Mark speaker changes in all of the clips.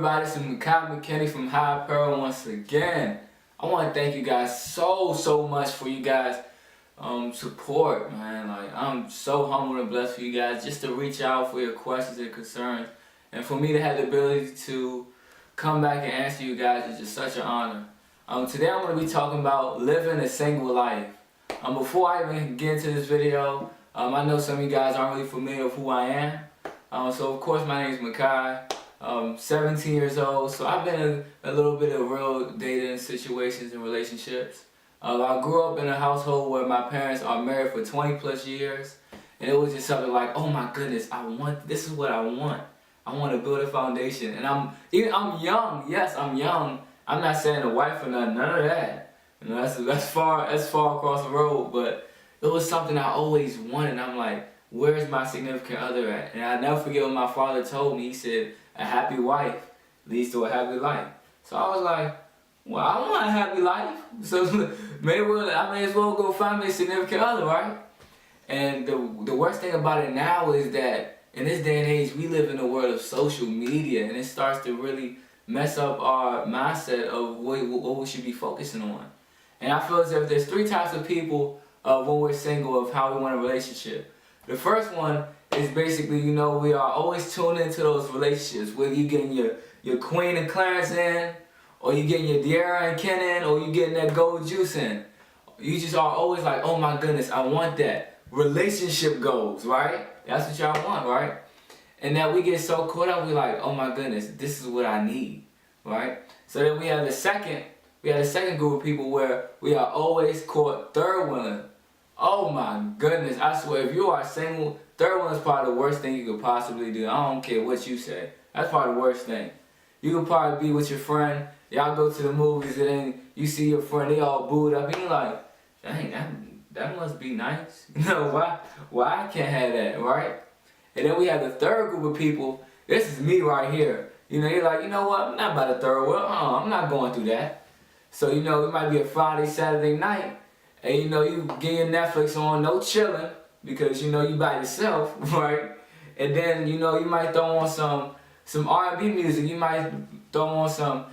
Speaker 1: everybody? This is Makai McKinney from High Apparel once again. I want to thank you guys so much for you guys support, man. Like, I'm so humbled and blessed for you guys just to reach out for your questions and concerns, and for me to have the ability to come back and answer you guys is just such an honor. Today I'm going to be talking about living a single life. Before I even get into this video, I know some of you guys aren't really familiar with who I am. So of course my name is Makai. 17 years old, so I've been in a little bit of real dating situations and relationships. I grew up in a household where my parents are married for 20 plus years, and it was just something like, oh my goodness, this is what I want. I want to build a foundation, and I'm young. Yes, I'm young. I'm not saying a wife or none of that. You know, that's far across the road, but it was something I always wanted. And I'm like, where's my significant other at? And I never forget what my father told me. He said, a happy wife leads to a happy life. So I was like, well, I want a happy life, so I may as well go find me a significant other, right? And the worst thing about it now is that in this day and age, we live in a world of social media, and it starts to really mess up our mindset of what we should be focusing on. And I feel as if there's three types of people when we're single of how we want a relationship. The first one is basically, we are always tuned into those relationships, whether you're getting your Queen and Clarence in, or you're getting your De'Ara and Ken in, or you're getting that gold juice in. You just are always like, oh my goodness, I want that. Relationship goals, right? That's what y'all want, right? And that we get so caught up, we're like, oh my goodness, this is what I need, right? So then we have the second group of people where we are always caught third wheeling. Oh my goodness, I swear, if you are single, third one is probably the worst thing you could possibly do. I don't care what you say. That's probably the worst thing. You could probably be with your friend, y'all go to the movies, and then you see your friend, they all booed up, and you're like, dang, that must be nice. Why I can't have that, right? And then we have the third group of people. This is me right here. You're like, you know what, I'm not about a third world. I'm not going through that. So, it might be a Friday, Saturday night, and you get your Netflix on, no chilling, because you by yourself, right? And then you might throw on some R&B music. You might throw on some,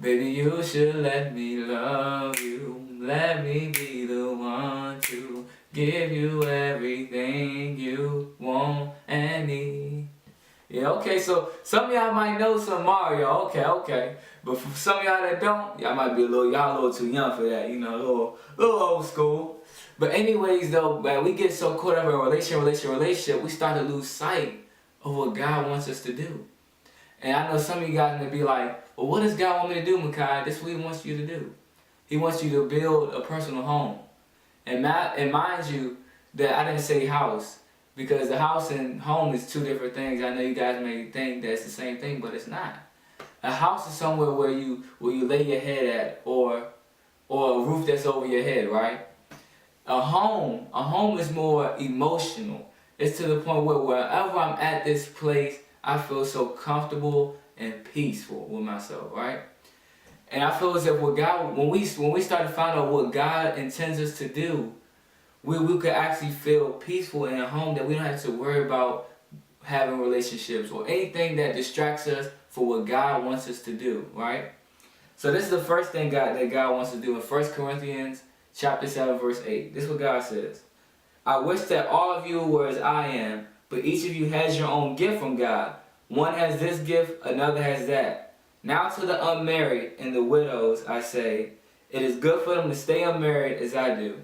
Speaker 1: baby, you should let me love you, let me be the one to give you everything you want and need. Yeah, okay, so some of y'all might know some Mario, okay. But for some of y'all that don't, y'all might be a little too young for that, a little old school. But anyways though, man, we get so caught up in relationship, we start to lose sight of what God wants us to do. And I know some of you guys may be like, well, what does God want me to do, Makai? This is what He wants you to do. He wants you to build a personal home. And mind you, that I didn't say house, because the house and home is two different things. I know you guys may think that it's the same thing, but it's not. A house is somewhere where you lay your head at, or a roof that's over your head, right? A home is more emotional. It's to the point where wherever I'm at this place, I feel so comfortable and peaceful with myself, right? And I feel as if with God, when we start to find out what God intends us to do, we could actually feel peaceful in a home, that we don't have to worry about having relationships or anything that distracts us for what God wants us to do, right? So this is the first thing that God wants to do in 1 Corinthians chapter 7, verse 8. This is what God says. I wish that all of you were as I am, but each of you has your own gift from God. One has this gift, another has that. Now to the unmarried and the widows I say, it is good for them to stay unmarried as I do.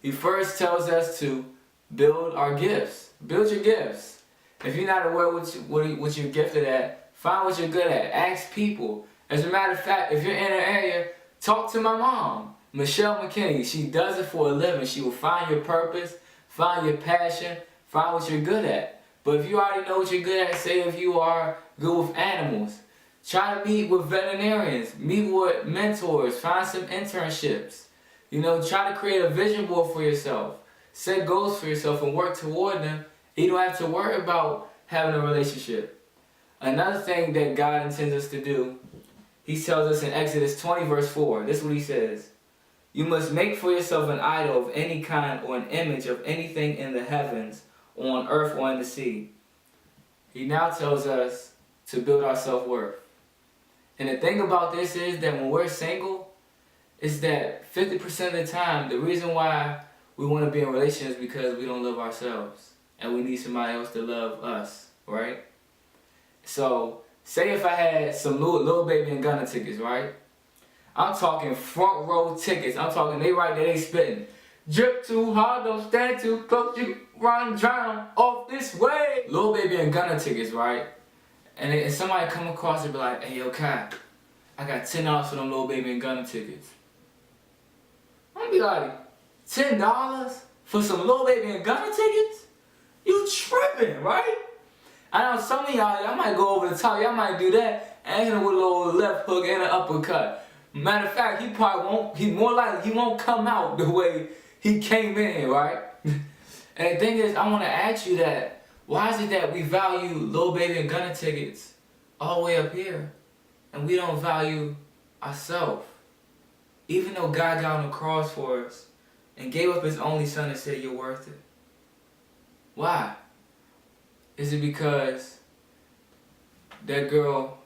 Speaker 1: He first tells us to build our gifts. Build your gifts. If you're not aware what you're gifted at, find what you're good at. Ask people. As a matter of fact, if you're in an area, talk to my mom, Michelle McKinney. She does it for a living. She will find your purpose, find your passion, find what you're good at. But if you already know what you're good at, say if you are good with animals, try to meet with veterinarians, meet with mentors, find some internships. Try to create a vision board for yourself. Set goals for yourself and work toward them. You don't have to worry about having a relationship. Another thing that God intends us to do, He tells us in Exodus 20 verse 4, this is what He says. You must make for yourself an idol of any kind or an image of anything in the heavens, or on earth, or in the sea. He now tells us to build our self-worth. And the thing about this is that when we're single, is that 50% of the time, the reason why we want to be in relationships is because we don't love ourselves. And we need somebody else to love us, right? So, say if I had some Lil Baby and Gunna tickets, right? I'm talking front row tickets. I'm talking, they right there, they spitting. Drip too hard, don't stand too close, you run, drown off this way. Lil Baby and Gunna tickets, right? And somebody come across and be like, hey, yo, Kai, I got $10 for them Lil Baby and Gunna tickets. I'm gonna be like, $10 for some Lil Baby and Gunna tickets? You tripping, right? I know some of y'all might go over the top, y'all might do that and hit him with a little left hook and an uppercut. Matter of fact, he probably won't, he won't come out the way he came in, right? And the thing is, I want to ask you that, why is it that we value Lil Baby and Gunna tickets all the way up here and we don't value ourselves? Even though God got on the cross for us and gave up his only son and said, you're worth it. Why? Is it because that girl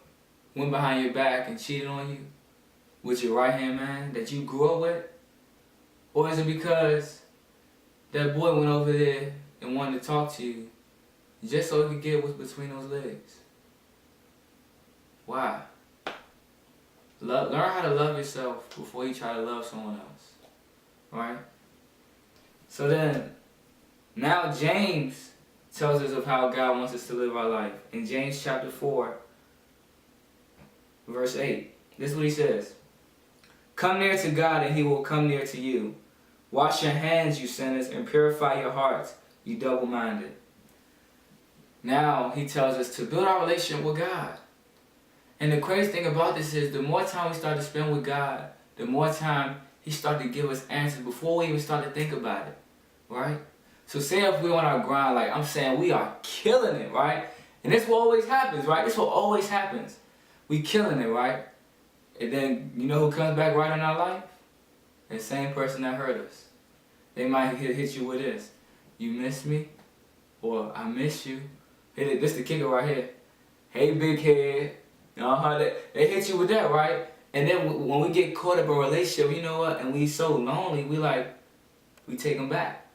Speaker 1: went behind your back and cheated on you with your right-hand man that you grew up with? Or is it because that boy went over there and wanted to talk to you just so he could get what's between those legs? Why? Learn how to love yourself before you try to love someone else. Right? So then, now James tells us of how God wants us to live our life. In James chapter 4, verse 8, this is what he says. Come near to God and he will come near to you. Wash your hands, you sinners, and purify your hearts, you double-minded. Now he tells us to build our relationship with God. And the crazy thing about this is the more time we start to spend with God, the more time he started to give us answers before we even start to think about it. Right? So say if we're on our grind, like I'm saying, we are killing it, right? And this what always happens, right? This what always happens. We killing it, right? And then, you know who comes back right in our life? The same person that hurt us. They might hit you with this. You miss me? Or I miss you. This the kicker right here. Hey, big head. They hit you with that, right? And then when we get caught up in a relationship, you know what? And we so lonely, we take them back.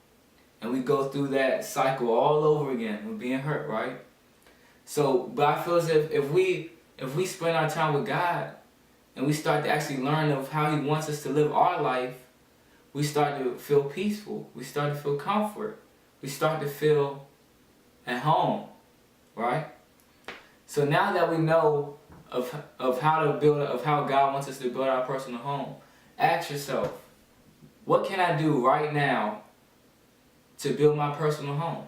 Speaker 1: And we go through that cycle all over again with being hurt, right? So, but I feel as if we spend our time with God and we start to actually learn of how he wants us to live our life, we start to feel peaceful. We start to feel comfort. We start to feel at home, right? So now that we know of how God wants us to build our personal home, ask yourself, what can I do right now to build my personal home?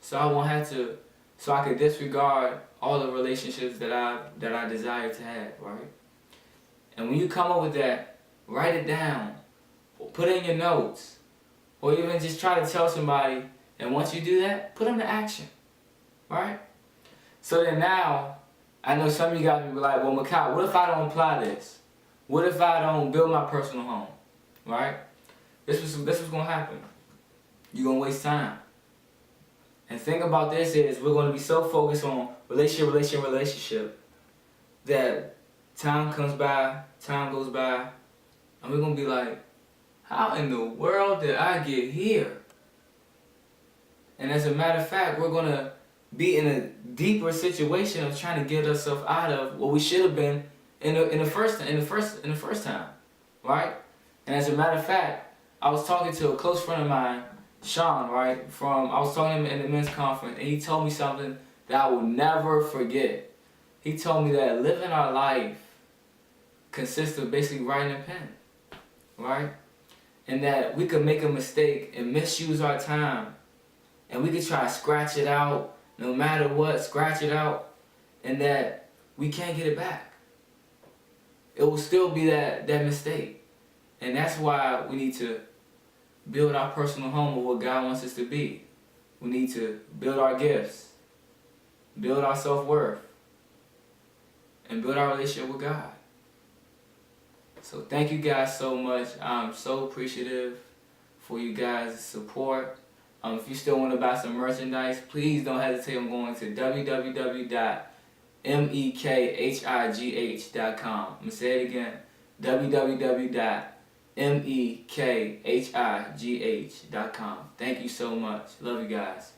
Speaker 1: So I could disregard all the relationships that I desire to have, right? And when you come up with that, write it down, or put it in your notes, or even just try to tell somebody, and once you do that, put them to action, right? So then now, I know some of you guys will be like, well, Makai, what if I don't apply this? What if I don't build my personal home, right? This was going to happen. You're going to waste time. And the thing about this is we're going to be so focused on relationship that time goes by, and we're going to be like, how in the world did I get here? And as a matter of fact, we're going to be in a deeper situation of trying to get ourselves out of what we should have been in the first time, right? And as a matter of fact, I was talking to a close friend of mine, Sean, right? I was talking to him in the men's conference, and he told me something that I will never forget. He told me that living our life consists of basically writing a pen, right? And that we could make a mistake and misuse our time, and we could try to scratch it out, no matter what, scratch it out, and that we can't get it back. It will still be that mistake. And that's why we need to build our personal home of what God wants us to be. We need to build our gifts, build our self-worth, and build our relationship with God. So thank you guys so much. I'm so appreciative for you guys' support. If you still want to buy some merchandise, please don't hesitate on going to www.mkclothing.com mekhigh.com. I'm going to say it again, www.mekhigh.com. Thank you so much. Love you guys.